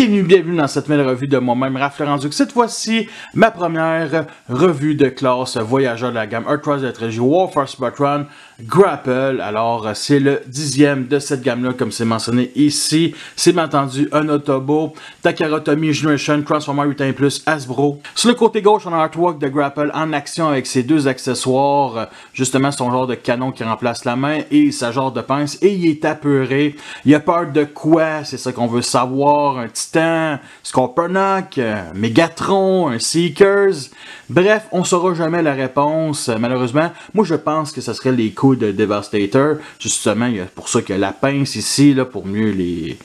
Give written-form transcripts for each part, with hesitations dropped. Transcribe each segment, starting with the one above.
Bienvenue dans cette nouvelle revue de moi-même, Raph Laurent-Duc. Cette fois-ci, ma première revue de classe voyageur de la gamme Earthrise de la trilogie Warforged Spartan Grapple. Alors, c'est le 10e de cette gamme-là, comme c'est mentionné ici. C'est bien entendu un Autobot, Takara Tomy Generation, Transformer 8+, Hasbro. Sur le côté gauche, on a un artwork de Grapple en action avec ses deux accessoires. Justement, son genre de canon qui remplace la main et sa genre de pince. Et il est apeuré. Il a peur de quoi? C'est ça qu'on veut savoir. Un Titan, Scorponok, Megatron, un Seekers. Bref, on saura jamais la réponse, malheureusement. Moi, je pense que ce serait les coups de Devastator. Justement, il y a pour ça qu'il y a la pince ici, là, pour mieux les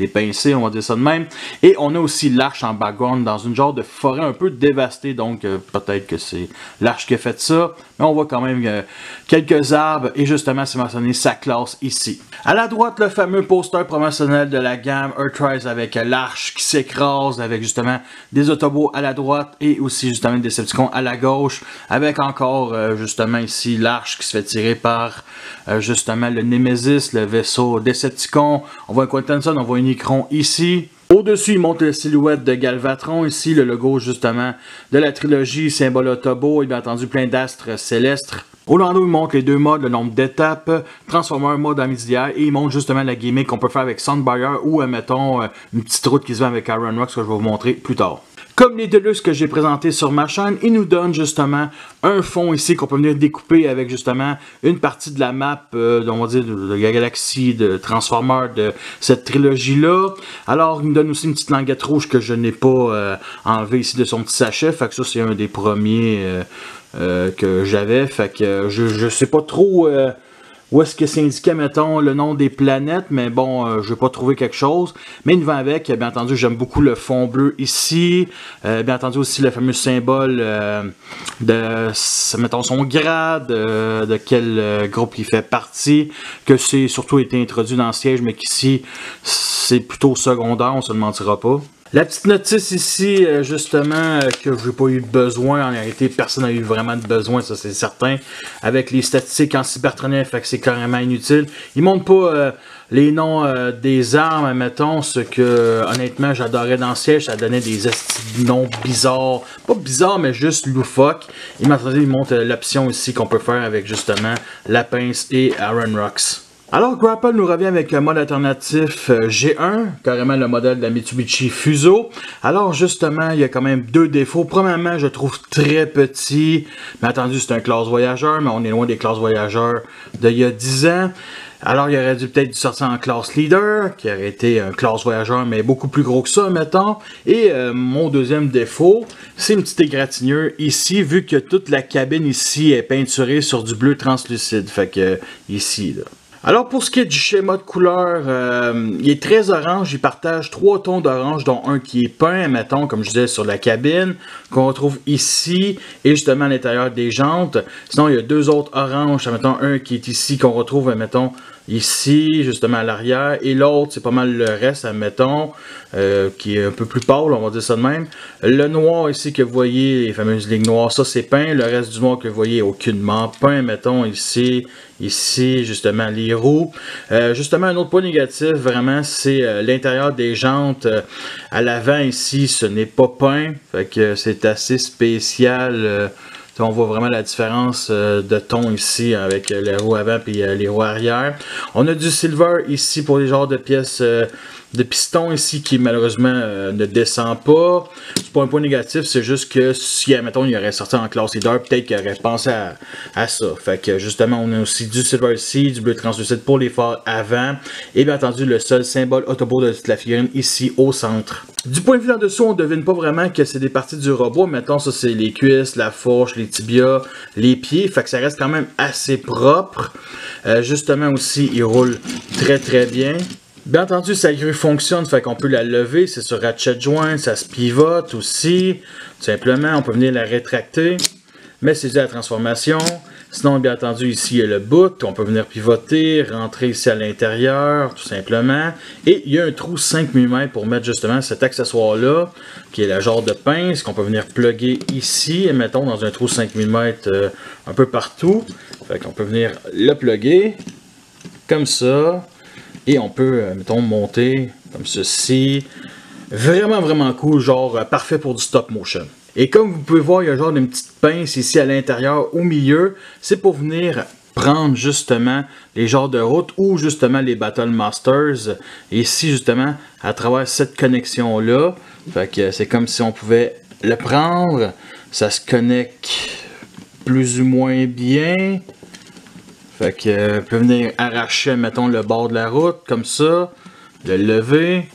pincer, on va dire ça de même. Et on a aussi l'arche en background dans une genre de forêt un peu dévastée, donc peut-être que c'est l'arche qui a fait ça. Mais on voit quand même quelques arbres et justement c'est mentionné sa classe ici. À la droite, le fameux poster promotionnel de la gamme Earthrise avec l'arche qui s'écrase, avec justement des Autobots à la droite et aussi justement des Decepticons à la gauche, avec encore justement ici l'arche qui se fait tirer par justement le Nemesis, le vaisseau Decepticon. On voit un Quintenson, on voit un Unicron ici. Au-dessus, il montre la silhouette de Galvatron, ici le logo justement de la trilogie, symbole Autobot et bien entendu plein d'astres célestes. Au landau, il montre les deux modes, le nombre d'étapes, Transformer mode intermédiaire et il montre justement la gimmick qu'on peut faire avec Sunbuyer ou mettons une petite route qui se vend avec Iron Rocks que je vais vous montrer plus tard. Comme les Deluxe que j'ai présentés sur ma chaîne, il nous donne justement un fond ici qu'on peut venir découper avec justement une partie de la map, on va dire, de la galaxie de Transformers de cette trilogie-là. Alors, il nous donne aussi une petite languette rouge que je n'ai pas enlevée ici de son petit sachet. Fait que ça, c'est un des premiers que j'avais. Fait que je sais pas trop où est-ce que c'est indiqué, mettons, le nom des planètes, mais bon, je n'ai pas trouvé quelque chose. Mais il va avec, bien entendu, j'aime beaucoup le fond bleu ici. Bien entendu aussi le fameux symbole de, mettons, son grade, de quel groupe il fait partie. Que c'est surtout été introduit dans le siège, mais qu'ici, c'est plutôt secondaire, on se le mentira pas. La petite notice ici, justement, que j'ai pas eu besoin, en réalité, personne n'a eu vraiment de besoin, ça c'est certain. Avec les statistiques en cybertronique, fait que c'est carrément inutile. Ils montrent pas les noms des armes, mettons, ce que, honnêtement, j'adorais dans le siège, ça donnait des noms bizarres. Pas bizarres, mais juste loufoques. Ils montrent l'option ici qu'on peut faire avec, justement, la pince et Iron Rocks. Alors, Grapple nous revient avec un mode alternatif G1, carrément le modèle de la Mitsubishi Fuso. Alors, justement, il y a quand même deux défauts. Premièrement, je trouve très petit. Mais attendu, c'est un classe voyageur, mais on est loin des classes voyageurs d'il y a 10 ans. Alors, il aurait dû peut-être sortir en classe leader, qui aurait été un classe voyageur, mais beaucoup plus gros que ça, mettons. Et mon deuxième défaut, c'est une petite égratignure ici, vu que toute la cabine ici est peinturée sur du bleu translucide. Fait que, ici, là. Alors pour ce qui est du schéma de couleur, il est très orange, il partage trois tons d'orange, dont un qui est peint, mettons, comme je disais, sur la cabine, qu'on retrouve ici, et justement à l'intérieur des jantes. Sinon, il y a deux autres oranges, mettons un qui est ici, qu'on retrouve, mettons, ici, justement à l'arrière, et l'autre, c'est pas mal le reste, admettons, qui est un peu plus pâle, on va dire ça de même. Le noir ici que vous voyez, les fameuses lignes noires, ça c'est peint. Le reste du noir que vous voyez, aucunement peint, mettons, ici, justement, les roues. Justement, un autre point négatif, vraiment, c'est l'intérieur des jantes. À l'avant, ici, ce n'est pas peint, fait que c'est assez spécial. On voit vraiment la différence de ton ici avec les roues avant et les roues arrière. On a du silver ici pour les genres de pièces de piston ici qui malheureusement ne descend pas. C'est pas un point négatif, c'est juste que si, admettons, il aurait sorti en classe leader, peut-être qu'il aurait pensé à ça. Fait que justement, on a aussi du silver ici, du bleu translucide pour les phares avant. Et bien entendu, le seul symbole Autobot de toute la figurine ici au centre. Du point de vue en dessous, on ne devine pas vraiment que c'est des parties du robot. Mettons, ça c'est les cuisses, la fourche, les tibias, les pieds. Fait que ça reste quand même assez propre. Justement aussi, il roule très très bien. Bien entendu, sa grue fonctionne, fait qu'on peut la lever, c'est sur ratchet joint, ça se pivote aussi. Tout simplement, on peut venir la rétracter, mais c'est dû à la transformation. Sinon, bien entendu, ici, il y a le bout, on peut venir pivoter, rentrer ici à l'intérieur, tout simplement. Et il y a un trou 5 mm pour mettre justement cet accessoire-là, qui est le genre de pince, qu'on peut venir plugger ici, et mettons dans un trou 5 mm un peu partout. Fait qu'on peut venir le plugger, comme ça. Et on peut, mettons, monter comme ceci, Vraiment, vraiment cool, genre parfait pour du stop motion. Et comme vous pouvez voir, il y a genre une petite pince ici à l'intérieur, au milieu. C'est pour venir prendre justement les genres de routes ou justement les Battle Masters. Et ici, justement, à travers cette connexion-là, fait que c'est comme si on pouvait le prendre. Ça se connecte plus ou moins bien. Fait que on peut venir arracher, mettons, le bord de la route, comme ça. Le lever.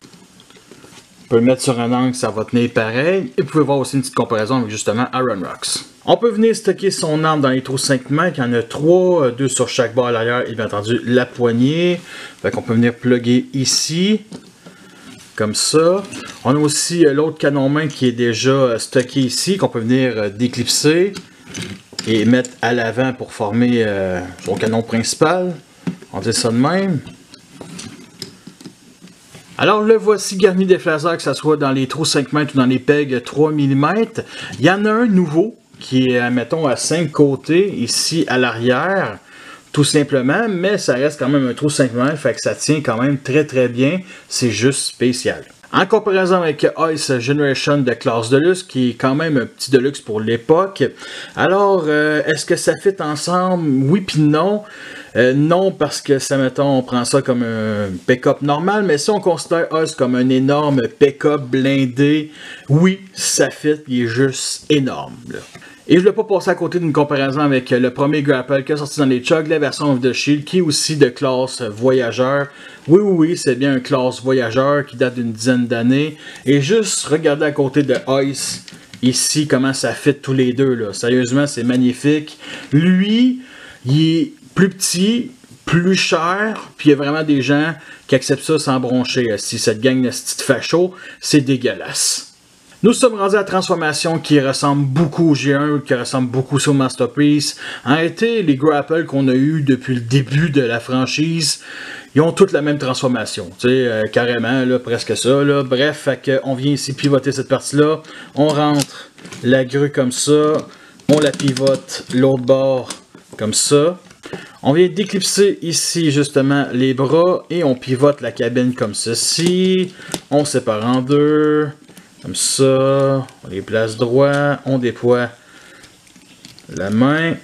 On peut le mettre sur un angle, ça va tenir pareil. Et vous pouvez voir aussi une petite comparaison avec justement Iron Rocks. On peut venir stocker son arme dans les trous 5 mètres. Il y en a 3, 2 sur chaque bord à l'arrière et bien entendu la poignée. Fait qu'on peut venir plugger ici. Comme ça. On a aussi l'autre canon main qui est déjà stocké ici, qu'on peut venir déclipser et mettre à l'avant pour former son canon principal. On dit ça de même. Alors le voici garni des phasers, que ce soit dans les trous 5 mètres ou dans les pegs 3 mm. Il y en a un nouveau qui est, mettons, à 5 côtés, ici à l'arrière, tout simplement, mais ça reste quand même un trou 5 mm, fait que ça tient quand même très très bien, c'est juste spécial. En comparaison avec Ice Generation de classe Deluxe, qui est quand même un petit Deluxe pour l'époque. Alors, est-ce que ça fit ensemble? Oui puis non. Non, parce que ça, mettons, on prend ça comme un pick-up normal, mais si on considère Ice comme un énorme pick-up blindé, oui, ça fit, il est juste énorme, là. Et je ne voulais pas passer à côté d'une comparaison avec le premier Grapple qui est sorti dans les Chug, la version of the Shield, qui est aussi de classe voyageur. Oui, c'est bien un classe voyageur qui date d'une dizaine d'années. Et juste regarder à côté de Ice, ici, comment ça fit tous les deux, là. Sérieusement, c'est magnifique. Lui, il est plus petit, plus cher, puis il y a vraiment des gens qui acceptent ça sans broncher. Si cette gang de petits fachos, c'est dégueulasse. Nous sommes rendus à la transformation qui ressemble beaucoup au G1, qui ressemble beaucoup au Masterpiece. En réalité, les Grapple qu'on a eu depuis le début de la franchise, ils ont toutes la même transformation. Tu sais, carrément, là, presque ça. Là. Bref, fait que on vient ici pivoter cette partie-là. On rentre la grue comme ça. On la pivote l'autre bord comme ça. On vient déclipser ici justement les bras et on pivote la cabine comme ceci. On sépare en deux. Comme ça, on les place droit, on déploie la main.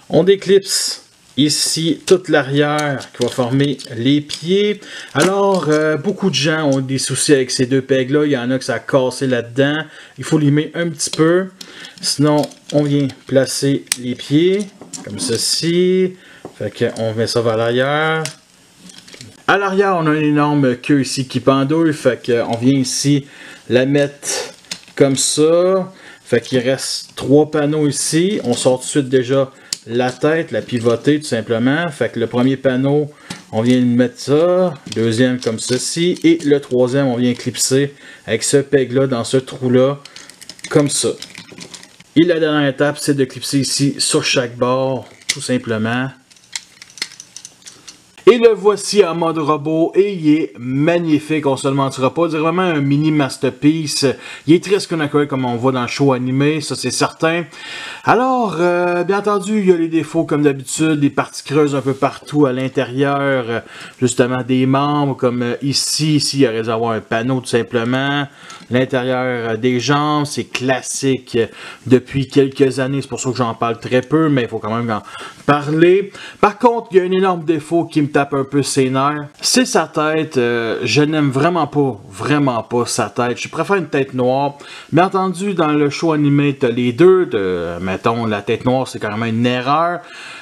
On déclipse ici toute l'arrière qui va former les pieds. Alors, beaucoup de gens ont des soucis avec ces deux pegs-là. Il y en a que ça a cassé là-dedans. Il faut limer un petit peu. Sinon, on vient placer les pieds comme ceci. Fait qu'on met ça vers l'arrière. À l'arrière, on a une énorme queue ici qui pendouille, fait qu'on vient ici la mettre comme ça. Fait qu'il reste 3 panneaux ici. On sort tout de suite déjà la tête, la pivoter tout simplement. Fait que le premier panneau, on vient mettre ça. Deuxième comme ceci. Et le troisième, on vient clipser avec ce peg-là dans ce trou-là, comme ça. Et la dernière étape, c'est de clipser ici sur chaque bord, tout simplement. Et le voici en mode robot et il est magnifique, on se le mentira pas. C'est vraiment un mini masterpiece. Il est très sconacuré comme on voit dans le show animé, ça c'est certain. Alors, bien entendu, il y a les défauts comme d'habitude, des parties creuses un peu partout à l'intérieur, justement des membres comme ici, il y aurait dû avoir un panneau tout simplement. L'intérieur des jambes, c'est classique depuis quelques années, c'est pour ça que j'en parle très peu, mais il faut quand même en parler. Par contre, il y a un énorme défaut qui me tape un peu ses nerfs, c'est sa tête. Je n'aime vraiment pas sa tête. Je préfère une tête noire. Bien entendu, dans le show animé, tu as les deux. Mettons, la tête noire, c'est carrément une erreur.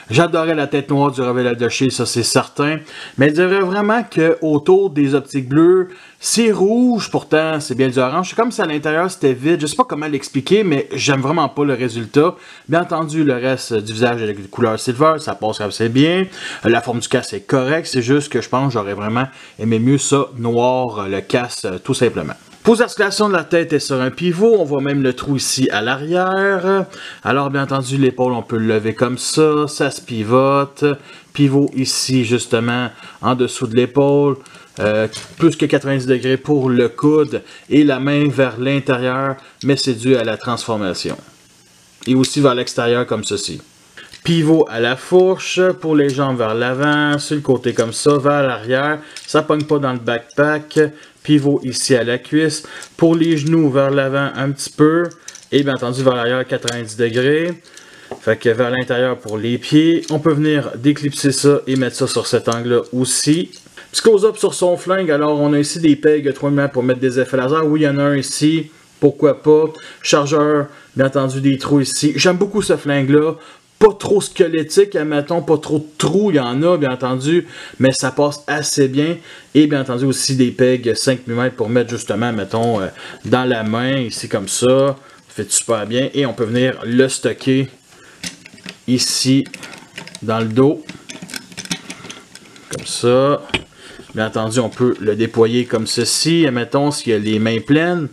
J'adorais la tête noire du Reveal de Shield, ça c'est certain. Mais je dirais vraiment que autour des optiques bleues, c'est rouge, pourtant c'est bien du orange. C'est comme si à l'intérieur c'était vide. Je sais pas comment l'expliquer, mais j'aime vraiment pas le résultat. Bien entendu, le reste du visage avec les couleurs silver, ça passe assez bien. La forme du casque est correcte, c'est juste que je pense que j'aurais vraiment aimé mieux ça noir, le casque, tout simplement. Pour l'articulation de la tête est sur un pivot, on voit même le trou ici à l'arrière. Alors bien entendu l'épaule on peut le lever comme ça se pivote. Pivot ici justement en dessous de l'épaule. Plus que 90 degrés pour le coude et la main vers l'intérieur, mais c'est dû à la transformation. Et aussi vers l'extérieur comme ceci. Pivot à la fourche, pour les jambes vers l'avant, sur le côté comme ça, vers l'arrière, ça pogne pas dans le backpack. Pivot ici à la cuisse, pour les genoux vers l'avant un petit peu, et bien entendu vers l'arrière 90 degrés. Fait que vers l'intérieur pour les pieds, on peut venir déclipser ça et mettre ça sur cet angle-là aussi. Petit close-up sur son flingue, alors on a ici des pegs 3 mm pour mettre des effets laser, oui il y en a un ici, pourquoi pas. Chargeur, bien entendu des trous ici, j'aime beaucoup ce flingue-là. Pas trop squelettique, admettons, pas trop de trous, il y en a bien entendu, mais ça passe assez bien. Et bien entendu aussi des pegs 5 mm pour mettre justement, mettons, dans la main, ici comme ça. Fait super bien. Et on peut venir le stocker ici dans le dos. Comme ça. Bien entendu, on peut le déployer comme ceci. Admettons, s'il y a les mains pleines.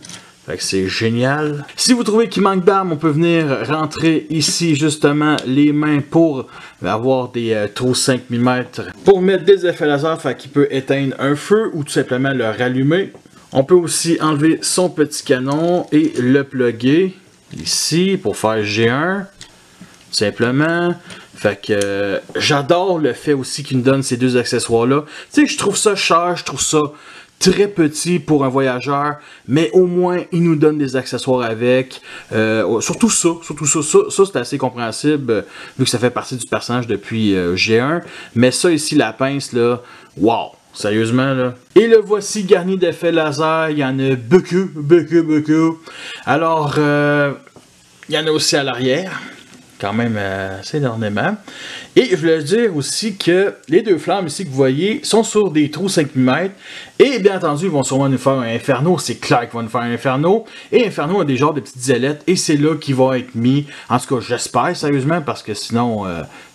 Fait que c'est génial. Si vous trouvez qu'il manque d'armes, on peut venir rentrer ici justement les mains pour avoir des trous 5 mm pour mettre des effets laser, fait qu'il peut éteindre un feu ou tout simplement le rallumer. On peut aussi enlever son petit canon et le plugger ici pour faire G1 simplement. Fait que j'adore le fait aussi qu'il nous donne ces deux accessoires là. Tu sais, je trouve ça cher, je trouve ça très petit pour un voyageur, mais au moins il nous donne des accessoires avec. Surtout ça c'est assez compréhensible vu que ça fait partie du personnage depuis G1. Mais ça ici, la pince là, wow! Sérieusement là. Et le voici garni d'effets laser, il y en a beaucoup. Alors, il y en a aussi à l'arrière. Quand même assez énormément. Et je voulais dire aussi que les deux flammes ici que vous voyez sont sur des trous 5 mm. Et bien entendu, ils vont sûrement nous faire un inferno. C'est clair qu'ils vont nous faire un inferno. Et inferno a des genres de petites ailettes. Et c'est là qu'ils vont être mis. En tout cas, j'espère sérieusement parce que sinon,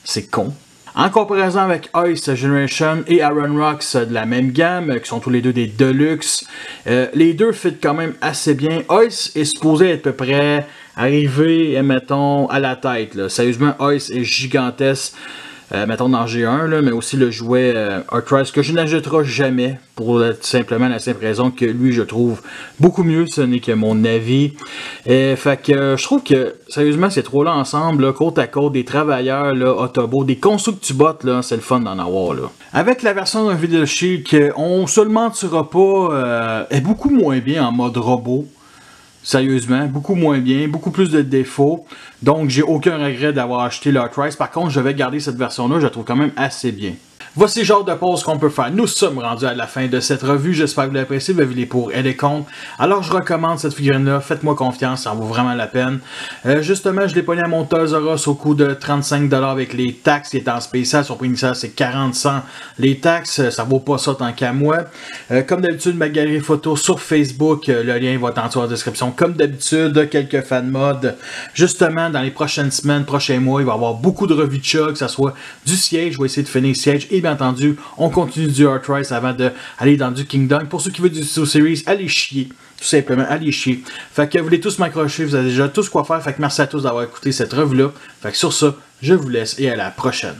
c'est con. En comparaison avec Ice Generation et Iron Rocks de la même gamme, qui sont tous les deux des Deluxe, les deux fit quand même assez bien. Ice est supposé être à peu près arrivé, mettons, à la tête. Là. Sérieusement, Ice est gigantesque, mettons dans G1, là, mais aussi le jouet Artrise que je n'achèterai jamais, pour simplement la simple raison que lui, je trouve beaucoup mieux, ce n'est que mon avis. Fait que je trouve que, sérieusement, ces trois-là ensemble, là, côte à côte, des travailleurs, là, Autobo, des consos que tu bottes, là, c'est le fun d'en avoir. Là. Avec la version d'un Video Shield, qu'on se le mentira pas, est beaucoup moins bien en mode robot. Sérieusement, beaucoup moins bien, beaucoup plus de défauts. Donc, j'ai aucun regret d'avoir acheté l'Artrise. Par contre, je vais garder cette version-là, je la trouve quand même assez bien. Voici le genre de pause qu'on peut faire. Nous sommes rendus à la fin de cette revue. J'espère que vous l'appréciez. Vous avez les pour et les contre. Alors, je recommande cette figurine-là. Faites-moi confiance, ça en vaut vraiment la peine. Justement, je l'ai pogné à mon Toys R Us au coût de 35$ avec les taxes. Il est en spécial. Son prix initial, c'est 40$. Les taxes, ça vaut pas ça tant qu'à moi. Comme d'habitude, ma galerie photo sur Facebook. Le lien va être en dessous en description. Comme d'habitude, quelques fan mods. Justement, dans les prochaines semaines, prochains mois, il va y avoir beaucoup de revues de chat, que ce soit du Siege. Je vais essayer de finir Siege. Et bien entendu, on continue du Artrise avant d'aller dans du Kingdom. Pour ceux qui veulent du Series, allez chier. Tout simplement, allez chier. Fait que vous voulez tous m'accrocher, vous avez déjà tous quoi faire. Fait que merci à tous d'avoir écouté cette revue-là. Fait que sur ça, je vous laisse et à la prochaine.